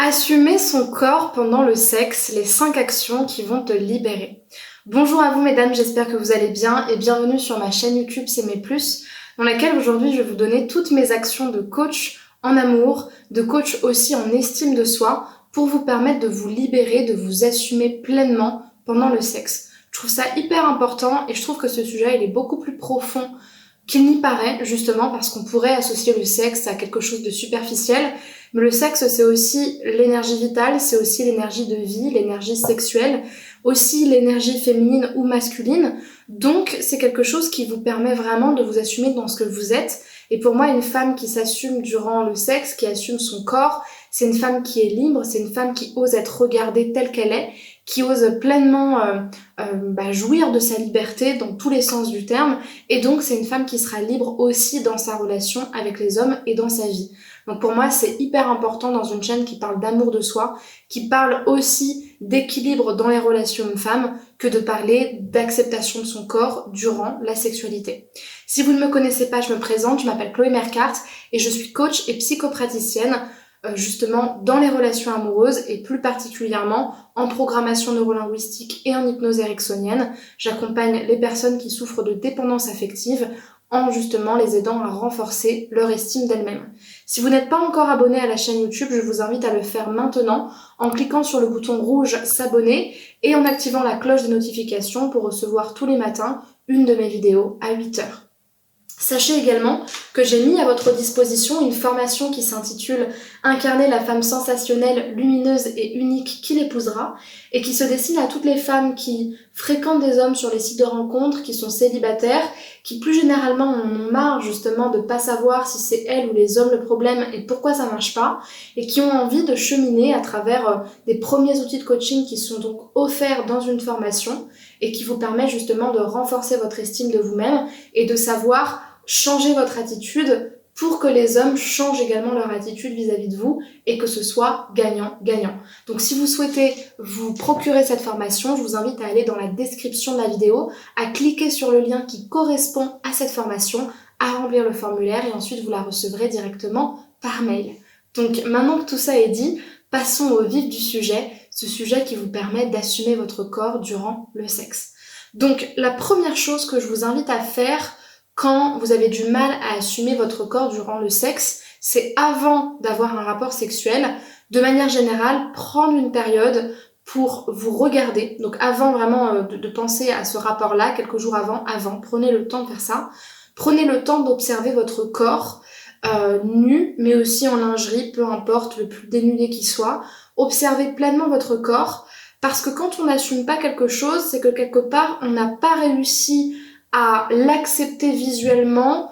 Assumer son corps pendant le sexe, les 5 actions qui vont te libérer. Bonjour à vous mesdames, j'espère que vous allez bien et bienvenue sur ma chaîne YouTube C'est mes plus, dans laquelle aujourd'hui je vais vous donner toutes mes actions de coach en amour, de coach aussi en estime de soi, pour vous permettre de vous libérer, de vous assumer pleinement pendant le sexe. Je trouve ça hyper important et je trouve que ce sujet il est beaucoup plus profond qu'il n'y paraît, justement parce qu'on pourrait associer le sexe à quelque chose de superficiel, mais le sexe c'est aussi l'énergie vitale, c'est aussi l'énergie de vie, l'énergie sexuelle, aussi l'énergie féminine ou masculine, donc c'est quelque chose qui vous permet vraiment de vous assumer dans ce que vous êtes, et pour moi une femme qui s'assume durant le sexe, qui assume son corps, c'est une femme qui est libre, c'est une femme qui ose être regardée telle qu'elle est, qui ose pleinement jouir de sa liberté dans tous les sens du terme, et donc c'est une femme qui sera libre aussi dans sa relation avec les hommes et dans sa vie. Donc pour moi c'est hyper important dans une chaîne qui parle d'amour de soi, qui parle aussi d'équilibre dans les relations hommes-femmes, que de parler d'acceptation de son corps durant la sexualité. Si vous ne me connaissez pas, je me présente, je m'appelle Chloé Mercart et je suis coach et psychopraticienne justement dans les relations amoureuses et plus particulièrement en programmation neurolinguistique et en hypnose ericksonienne. J'accompagne les personnes qui souffrent de dépendance affective en justement les aidant à renforcer leur estime d'elles-mêmes. Si vous n'êtes pas encore abonné à la chaîne YouTube, je vous invite à le faire maintenant en cliquant sur le bouton rouge s'abonner et en activant la cloche de notification pour recevoir tous les matins une de mes vidéos à 8h. Sachez également que j'ai mis à votre disposition une formation qui s'intitule « Incarner la femme sensationnelle, lumineuse et unique qui l'épousera » et qui se destine à toutes les femmes qui fréquentent des hommes sur les sites de rencontres, qui sont célibataires, qui plus généralement en ont marre justement de pas savoir si c'est elles ou les hommes le problème et pourquoi ça marche pas, et qui ont envie de cheminer à travers des premiers outils de coaching qui sont donc offerts dans une formation et qui vous permet justement de renforcer votre estime de vous-même et de savoir changer votre attitude pour que les hommes changent également leur attitude vis-à-vis de vous et que ce soit gagnant-gagnant. Donc si vous souhaitez vous procurer cette formation, je vous invite à aller dans la description de la vidéo, à cliquer sur le lien qui correspond à cette formation, à remplir le formulaire et ensuite vous la recevrez directement par mail. Donc maintenant que tout ça est dit, passons au vif du sujet, ce sujet qui vous permet d'assumer votre corps durant le sexe. Donc la première chose que je vous invite à faire quand vous avez du mal à assumer votre corps durant le sexe, c'est avant d'avoir un rapport sexuel, de manière générale, prendre une période pour vous regarder. Donc avant vraiment de penser à ce rapport-là, quelques jours avant, prenez le temps de faire ça. Prenez le temps d'observer votre corps nu, mais aussi en lingerie, peu importe, le plus dénudé qu'il soit. Observez pleinement votre corps, parce que quand on n'assume pas quelque chose, c'est que quelque part, on n'a pas réussi à l'accepter visuellement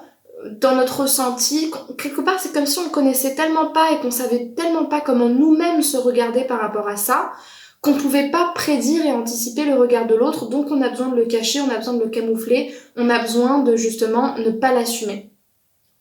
dans notre ressenti. Quelque part, c'est comme si on ne connaissait tellement pas et qu'on savait tellement pas comment nous-mêmes se regarder par rapport à ça, qu'on pouvait pas prédire et anticiper le regard de l'autre, donc on a besoin de le cacher, on a besoin de le camoufler, on a besoin de justement ne pas l'assumer.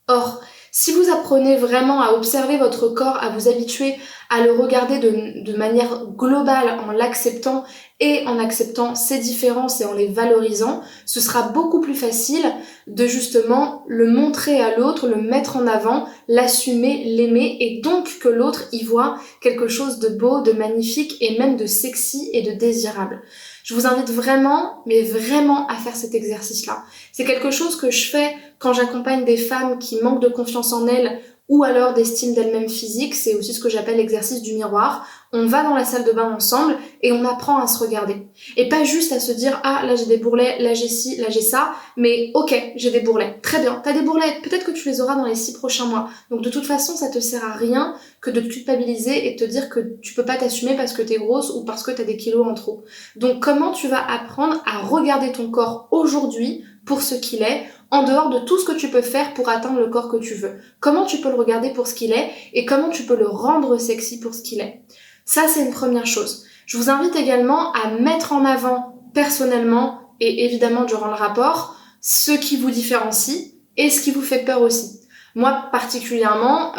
Or, si vous apprenez vraiment à observer votre corps, à vous habituer à le regarder de manière globale en l'acceptant et en acceptant ses différences et en les valorisant, ce sera beaucoup plus facile de justement le montrer à l'autre, le mettre en avant, l'assumer, l'aimer et donc que l'autre y voit quelque chose de beau, de magnifique et même de sexy et de désirable. Je vous invite vraiment, mais vraiment à faire cet exercice-là. C'est quelque chose que je fais quand j'accompagne des femmes qui manquent de confiance en elles ou alors d'estime d'elles-mêmes physique. C'est aussi ce que j'appelle l'exercice du miroir. On va dans la salle de bain ensemble et on apprend à se regarder. Et pas juste à se dire « Ah, là j'ai des bourrelets, là j'ai ci, là j'ai ça, mais ok, j'ai des bourrelets. Très bien, t'as des bourrelets, peut-être que tu les auras dans les 6 prochains mois. Donc de toute façon, ça te sert à rien que de te culpabiliser et de te dire que tu peux pas t'assumer parce que t'es grosse ou parce que t'as des kilos en trop. Donc comment tu vas apprendre à regarder ton corps aujourd'hui pour ce qu'il est, en dehors de tout ce que tu peux faire pour atteindre le corps que tu veux. Comment tu peux le regarder pour ce qu'il est et comment tu peux le rendre sexy pour ce qu'il est. Ça, c'est une première chose. Je vous invite également à mettre en avant personnellement et évidemment durant le rapport ce qui vous différencie et ce qui vous fait peur aussi. Moi, particulièrement,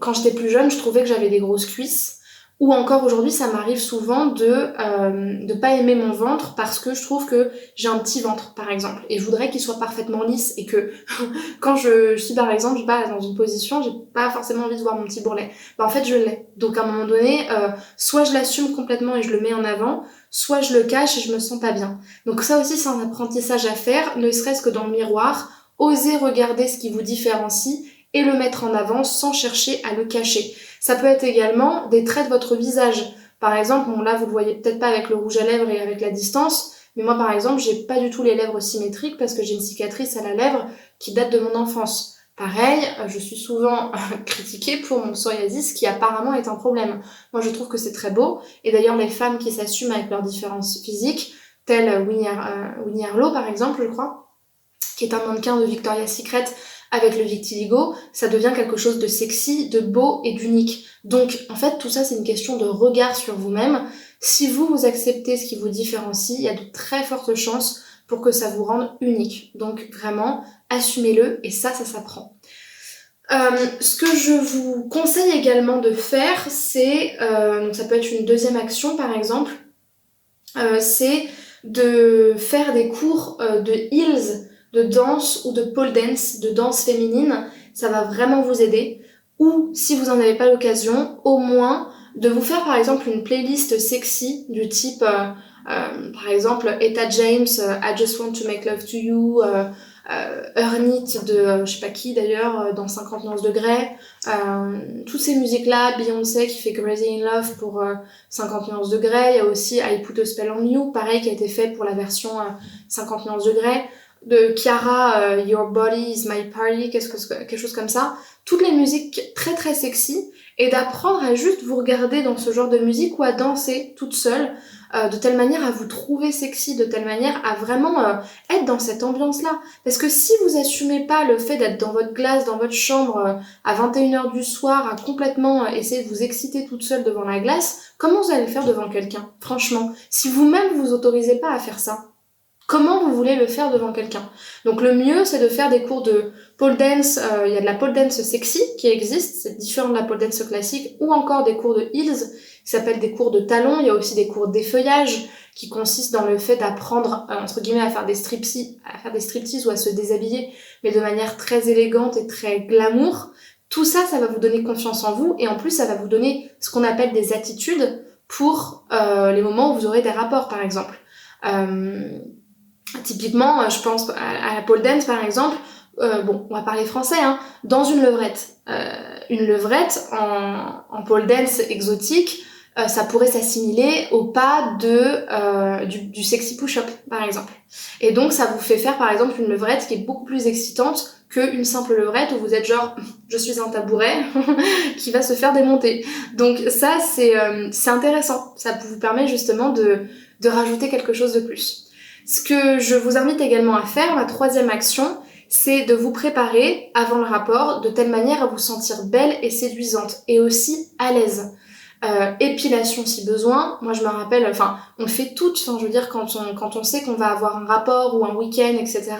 quand j'étais plus jeune, je trouvais que j'avais des grosses cuisses. Ou encore aujourd'hui, ça m'arrive souvent de pas aimer mon ventre parce que je trouve que j'ai un petit ventre, par exemple. Et je voudrais qu'il soit parfaitement lisse et que quand je suis, par exemple, je sais pas, dans une position, j'ai pas forcément envie de voir mon petit bourrelet. En fait, je l'ai. Donc, à un moment donné, soit je l'assume complètement et je le mets en avant, soit je le cache et je me sens pas bien. Donc ça aussi, c'est un apprentissage à faire, ne serait-ce que dans le miroir. Osez regarder ce qui vous différencie et le mettre en avant sans chercher à le cacher. Ça peut être également des traits de votre visage. Par exemple, bon là vous le voyez peut-être pas avec le rouge à lèvres et avec la distance, mais moi par exemple j'ai pas du tout les lèvres symétriques parce que j'ai une cicatrice à la lèvre qui date de mon enfance. Pareil, je suis souvent critiquée pour mon psoriasis qui apparemment est un problème. Moi je trouve que c'est très beau, et d'ailleurs les femmes qui s'assument avec leurs différences physiques, telle Winnie Harlow par exemple je crois, qui est un mannequin de Victoria's Secret avec le vitiligo, ça devient quelque chose de sexy, de beau et d'unique. Donc, en fait, tout ça, c'est une question de regard sur vous-même. Si vous acceptez ce qui vous différencie, il y a de très fortes chances pour que ça vous rende unique. Donc, vraiment, assumez-le, et ça s'apprend. Ce que je vous conseille également de faire, c'est, donc ça peut être une deuxième action par exemple, c'est de faire des cours de heels, de danse ou de pole dance, de danse féminine. Ça va vraiment vous aider. Ou si vous n'en avez pas l'occasion, au moins de vous faire par exemple une playlist sexy du type par exemple Etta James, I Just Want to Make Love to You, Earn It de je sais pas qui d'ailleurs, dans 50 nuances de Grey, toutes ces musiques là, Beyoncé qui fait Crazy in Love pour 50 nuances de Grey, il y a aussi I Put a Spell on You, pareil, qui a été fait pour la version 50 nuances de Grey, de Kiara, Your Body is My Party, quelque chose comme ça. Toutes les musiques très très sexy, et d'apprendre à juste vous regarder dans ce genre de musique ou à danser toute seule, de telle manière à vous trouver sexy, de telle manière à vraiment être dans cette ambiance-là. Parce que si vous assumez pas le fait d'être dans votre glace, dans votre chambre, à 21h du soir, à complètement essayer de vous exciter toute seule devant la glace, comment vous allez le faire devant quelqu'un? Franchement, si vous-même vous autorisez pas à faire ça, comment vous voulez le faire devant quelqu'un? Donc le mieux, c'est de faire des cours de pole dance. Il y a de la pole dance sexy qui existe, c'est différent de la pole dance classique, ou encore des cours de heels, qui s'appellent des cours de talons. Il y a aussi des cours d'effeuillage, qui consistent dans le fait d'apprendre, entre guillemets, à faire des striptease ou à se déshabiller, mais de manière très élégante et très glamour. Tout ça, ça va vous donner confiance en vous, et en plus, ça va vous donner ce qu'on appelle des attitudes pour les moments où vous aurez des rapports, par exemple. Typiquement, je pense à la pole dance par exemple, bon, on va parler français, hein, dans une levrette. Une levrette en pole dance exotique, ça pourrait s'assimiler au pas du sexy push-up par exemple. Et donc ça vous fait faire par exemple une levrette qui est beaucoup plus excitante qu'une simple levrette où vous êtes genre je suis un tabouret qui va se faire démonter. Donc ça c'est intéressant, ça vous permet justement de rajouter quelque chose de plus. Ce que je vous invite également à faire, ma troisième action, c'est de vous préparer avant le rapport de telle manière à vous sentir belle et séduisante et aussi à l'aise. Épilation si besoin. Moi je me rappelle, enfin on le fait toutes, enfin je veux dire quand on sait qu'on va avoir un rapport ou un week-end, etc.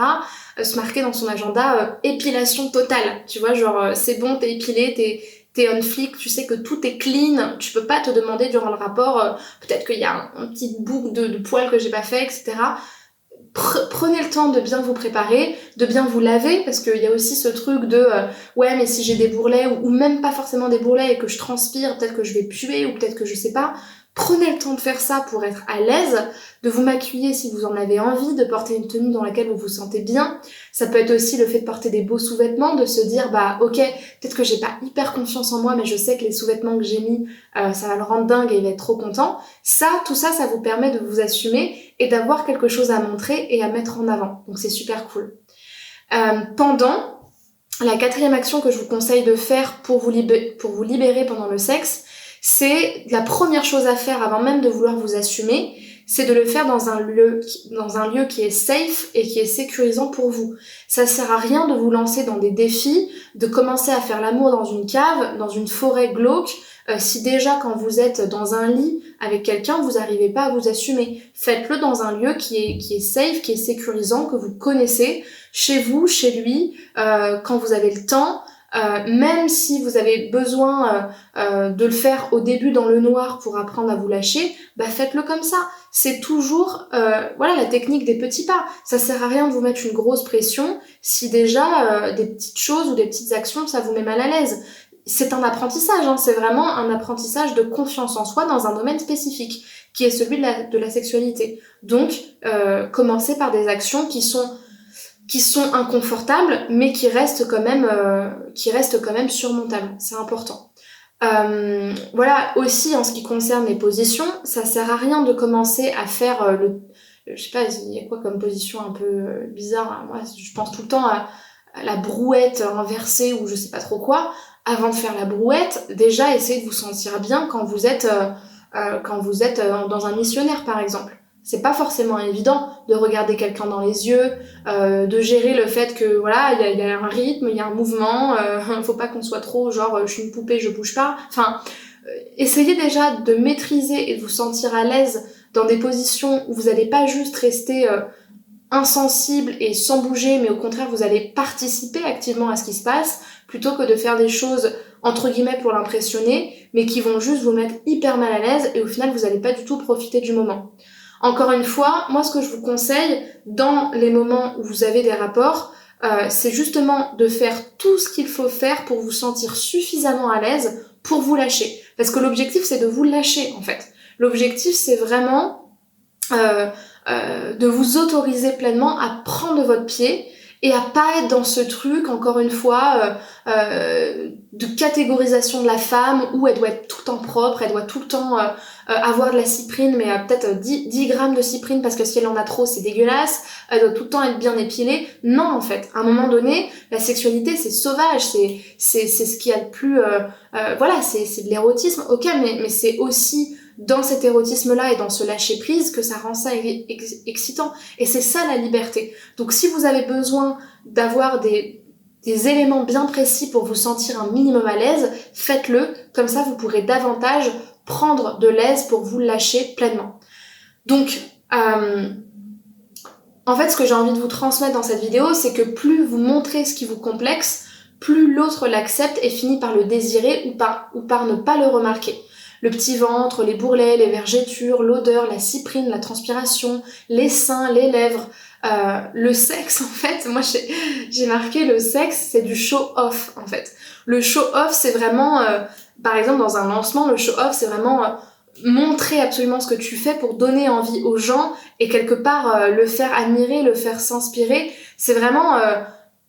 Se marquer dans son agenda épilation totale. Tu vois, genre c'est bon, t'es épilé, t'es on flic, tu sais que tout est clean, tu peux pas te demander durant le rapport, peut-être qu'il y a un petit bouc de poils que j'ai pas fait, etc. Prenez le temps de bien vous préparer, de bien vous laver, parce qu'il y a aussi ce truc de ouais mais si j'ai des bourrelets ou même pas forcément des bourrelets et que je transpire, peut-être que je vais puer ou peut-être que je sais pas. Prenez le temps de faire ça pour être à l'aise, de vous maquiller si vous en avez envie, de porter une tenue dans laquelle vous vous sentez bien. Ça peut être aussi le fait de porter des beaux sous-vêtements, de se dire bah ok, peut-être que j'ai pas hyper confiance en moi, mais je sais que les sous-vêtements que j'ai mis, ça va le rendre dingue et il va être trop content. Tout ça, ça vous permet de vous assumer et d'avoir quelque chose à montrer et à mettre en avant. Donc c'est super cool. Pendant la quatrième action que je vous conseille de faire pour vous libérer pendant le sexe, c'est la première chose à faire avant même de vouloir vous assumer, c'est de le faire dans un lieu qui est safe et qui est sécurisant pour vous. Ça sert à rien de vous lancer dans des défis, de commencer à faire l'amour dans une cave, dans une forêt glauque, si déjà quand vous êtes dans un lit avec quelqu'un, vous n'arrivez pas à vous assumer. Faites-le dans un lieu qui est safe, qui est sécurisant, que vous connaissez, chez vous, chez lui, quand vous avez le temps. Même si vous avez besoin de le faire au début dans le noir pour apprendre à vous lâcher, bah faites-le comme ça. C'est toujours voilà la technique des petits pas. Ça sert à rien de vous mettre une grosse pression si déjà des petites choses ou des petites actions ça vous met mal à l'aise. C'est un apprentissage, hein, c'est vraiment un apprentissage de confiance en soi dans un domaine spécifique, qui est celui de la sexualité. Donc, commencez par des actions qui sont inconfortables, mais qui restent quand même surmontables. C'est important. Voilà, aussi en ce qui concerne les positions, ça sert à rien de commencer à faire je sais pas, il y a quoi comme position un peu bizarre. Moi, je pense tout le temps à la brouette inversée ou je sais pas trop quoi. Avant de faire la brouette, déjà essayez de vous sentir bien quand vous êtes dans un missionnaire par exemple. C'est pas forcément évident de regarder quelqu'un dans les yeux, de gérer le fait que voilà, il y a un rythme, il y a un mouvement, faut pas qu'on soit trop genre je suis une poupée, je bouge pas. Enfin, essayez déjà de maîtriser et de vous sentir à l'aise dans des positions où vous allez pas juste rester insensible et sans bouger, mais au contraire vous allez participer activement à ce qui se passe, plutôt que de faire des choses entre guillemets pour l'impressionner, mais qui vont juste vous mettre hyper mal à l'aise et au final vous allez pas du tout profiter du moment. Encore une fois, moi ce que je vous conseille dans les moments où vous avez des rapports, c'est justement de faire tout ce qu'il faut faire pour vous sentir suffisamment à l'aise pour vous lâcher. Parce que l'objectif c'est de vous lâcher en fait. L'objectif c'est vraiment de vous autoriser pleinement à prendre votre pied et à pas être dans ce truc, encore une fois, de catégorisation de la femme où elle doit être tout le temps propre, elle doit tout le temps avoir de la cyprine, mais peut-être 10 grammes de cyprine parce que si elle en a trop, c'est dégueulasse, elle doit tout le temps être bien épilée. Non, en fait, à un moment donné, la sexualité, c'est sauvage, c'est ce qu'il y a de plus... voilà, c'est de l'érotisme, ok, mais c'est aussi dans cet érotisme-là et dans ce lâcher-prise que ça rend ça excitant. Et c'est ça la liberté. Donc si vous avez besoin d'avoir des éléments bien précis pour vous sentir un minimum à l'aise, faites-le. Comme ça, vous pourrez davantage prendre de l'aise pour vous lâcher pleinement. Donc, en fait, ce que j'ai envie de vous transmettre dans cette vidéo, c'est que plus vous montrez ce qui vous complexe, plus l'autre l'accepte et finit par le désirer ou par ne pas le remarquer. Le petit ventre, les bourrelets, les vergetures, l'odeur, la cyprine, la transpiration, les seins, les lèvres, le sexe en fait. Moi j'ai marqué le sexe, c'est du show-off en fait. Le show-off c'est vraiment, par exemple dans un lancement, le show-off c'est vraiment montrer absolument ce que tu fais pour donner envie aux gens et quelque part le faire admirer, le faire s'inspirer. C'est vraiment...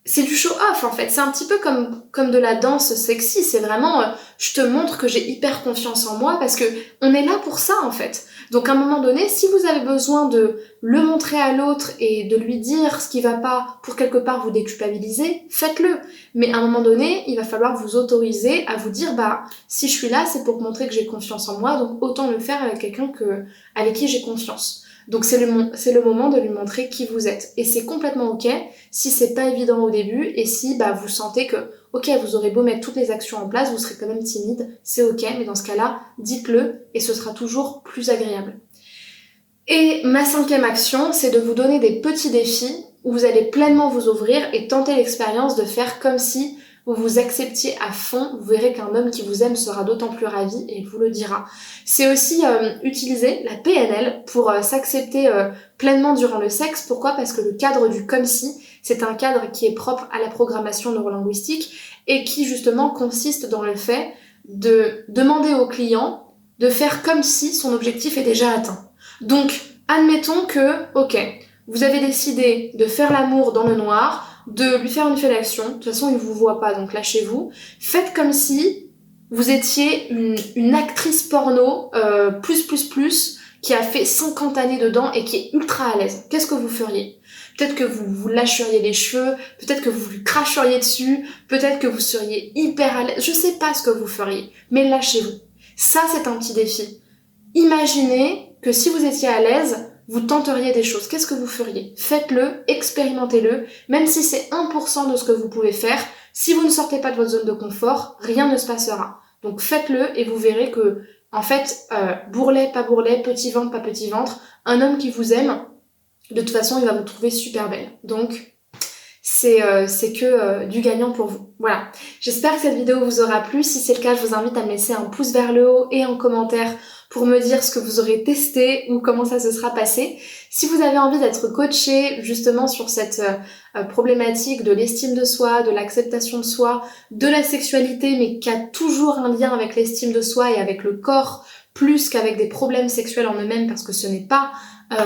c'est du show-off en fait, c'est un petit peu comme de la danse sexy, c'est vraiment je te montre que j'ai hyper confiance en moi parce que on est là pour ça en fait. Donc à un moment donné, si vous avez besoin de le montrer à l'autre et de lui dire ce qui va pas pour quelque part vous déculpabiliser, faites-le. Mais à un moment donné, il va falloir vous autoriser à vous dire bah si je suis là, c'est pour montrer que j'ai confiance en moi, donc autant le faire avec quelqu'un avec qui j'ai confiance. Donc c'est le moment de lui montrer qui vous êtes. Et c'est complètement ok si c'est pas évident au début et si bah vous sentez que ok vous aurez beau mettre toutes les actions en place, vous serez quand même timide, c'est ok, mais dans ce cas-là, dites-le et ce sera toujours plus agréable. Et ma 5e action, c'est de vous donner des petits défis où vous allez pleinement vous ouvrir et tenter l'expérience de faire comme si vous vous acceptiez à fond. Vous verrez qu'un homme qui vous aime sera d'autant plus ravi et il vous le dira. C'est aussi utiliser la PNL pour s'accepter pleinement durant le sexe. Pourquoi ? Parce que le cadre du comme si, c'est un cadre qui est propre à la programmation neurolinguistique et qui justement consiste dans le fait de demander au client de faire comme si son objectif est déjà atteint. Donc, admettons que, ok, vous avez décidé de faire l'amour dans le noir, de lui faire une fellation, de toute façon il vous voit pas donc lâchez-vous, faites comme si vous étiez une actrice porno qui a fait 50 années dedans et qui est ultra à l'aise. Qu'est-ce que vous feriez ? Peut-être que vous lâcheriez les cheveux, peut-être que vous lui cracheriez dessus, peut-être que vous seriez hyper à l'aise, je sais pas ce que vous feriez, mais lâchez-vous. Ça c'est un petit défi. Imaginez que si vous étiez à l'aise, vous tenteriez des choses. Qu'est-ce que vous feriez ? Faites-le, expérimentez-le, même si c'est 1% de ce que vous pouvez faire. Si vous ne sortez pas de votre zone de confort, rien ne se passera. Donc faites-le et vous verrez que, en fait, bourrelet, pas bourrelet, petit ventre, pas petit ventre, un homme qui vous aime, de toute façon, il va vous trouver super belle. Donc, c'est que du gagnant pour vous. Voilà, j'espère que cette vidéo vous aura plu. Si c'est le cas, je vous invite à me laisser un pouce vers le haut et un commentaire pour me dire ce que vous aurez testé ou comment ça se sera passé. Si vous avez envie d'être coaché justement sur cette problématique de l'estime de soi, de l'acceptation de soi, de la sexualité, mais qui a toujours un lien avec l'estime de soi et avec le corps, plus qu'avec des problèmes sexuels en eux-mêmes, parce que ce n'est pas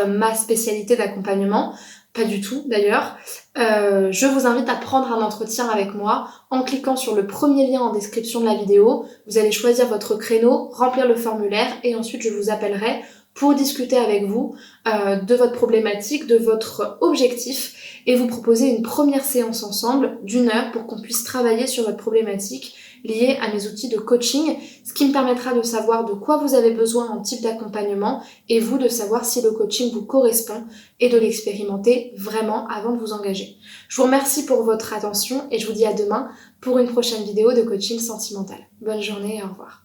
ma spécialité d'accompagnement, pas du tout d'ailleurs, je vous invite à prendre un entretien avec moi en cliquant sur le premier lien en description de la vidéo. Vous allez choisir votre créneau, remplir le formulaire et ensuite je vous appellerai pour discuter avec vous de votre problématique, de votre objectif et vous proposer une première séance ensemble d'1 heure pour qu'on puisse travailler sur votre problématique liée à mes outils de coaching, ce qui me permettra de savoir de quoi vous avez besoin en type d'accompagnement et vous de savoir si le coaching vous correspond et de l'expérimenter vraiment avant de vous engager. Je vous remercie pour votre attention et je vous dis à demain pour une prochaine vidéo de coaching sentimental. Bonne journée et au revoir.